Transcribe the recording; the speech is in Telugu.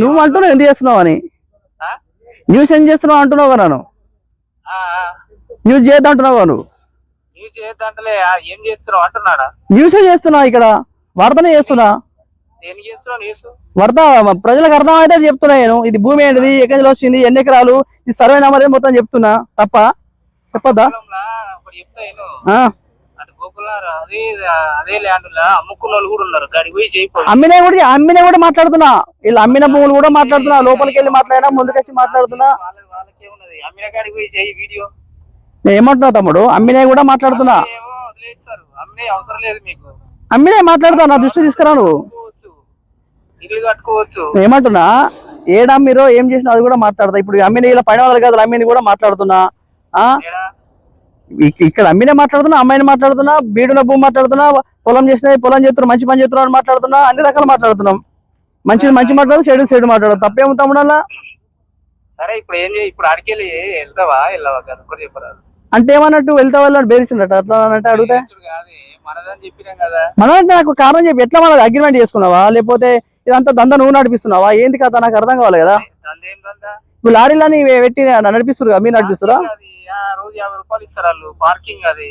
నువ్వు అంటున్నావు ఎందుకు చేస్తున్నావు అని, న్యూస్ ఏం చేస్తున్నావు అంటున్నావు కదా, నన్ను న్యూస్ చేయొద్దు అంటున్నావు నువ్వు. ఏం చేస్తున్నావు అంటున్నాడా? న్యూసే చేస్తున్నా, ఇక్కడ వార్తనే చేస్తున్నా. వార్త ప్రజలకు అర్థం అయితే చెప్తున్నా నేను. ఇది భూమి ఏంటిది, ఎక్కడి నుంచి వచ్చింది, ఎన్ని ఎకరాలు, ఈ సర్వే నెంబర్ మొత్తం చెప్తున్నా. తప్ప చెప్పద్దా? అమ్మినే కూడా మాట్లాడుతున్నా, వీళ్ళు అమ్మిన భూములు కూడా మాట్లాడుతున్నా. లోపలికి వెళ్ళి మాట్లాడినా, ముందుకొచ్చి మాట్లాడుతున్నా. నేను ఏమంటున్నా తమ్ముడు, అమ్మినే కూడా మాట్లాడుతున్నా. అమ్మినే మాట్లాడుతా, నా దృష్టి తీసుకురా నువ్వు. ఏమంటున్నా, ఏడమ్మిరో ఏం చేసినా అది కూడా మాట్లాడతా. ఇప్పుడు అమ్మిన ఇలా 500 గదులు అమ్మింది కూడా మాట్లాడుతున్నా. ఇక్కడ అమ్మినే మాట్లాడుతున్నా, అమ్మాయిని మాట్లాడుతున్నా, బీడున భూమి మాట్లాడుతున్నా, పొలం చేసినా పొలం చేస్తున్నా, మంచి పని చేస్తున్నా అని మాట్లాడుతున్నా. అన్ని రకాలు మాట్లాడుతున్నాం. మంచి మాట్లాడదు, చెడు మాట్లాడదు. తప్పేమో తమ్ముడు అలా. సరే ఇప్పుడు ఏం చేయి, ఇప్పుడు అడికెళ్ళి వెళ్తావా వెళ్ళవా చెప్పరాదు అంటే ఏమన్నట్టు వెళ్తా వెళ్ళి బేరిచిండట అట్లా అంటే అడిగితే మనదంటే నాకు కారణం చెప్పి ఎట్లా మనది అగ్రిమెంట్ చేసుకున్నావా, లేకపోతే ఇదంతా దందా నువ్వు నడిపిస్తున్నావా, ఏంది కదా నాకు అర్థం కావాలి కదా. ఇప్పుడు లారీలని పెట్టి నడిపిస్తున్నారు, మీరు నడిపిస్తురా? రోజు 50 రూపాయలు ఇస్తారు వాళ్ళు పార్కింగ్, అది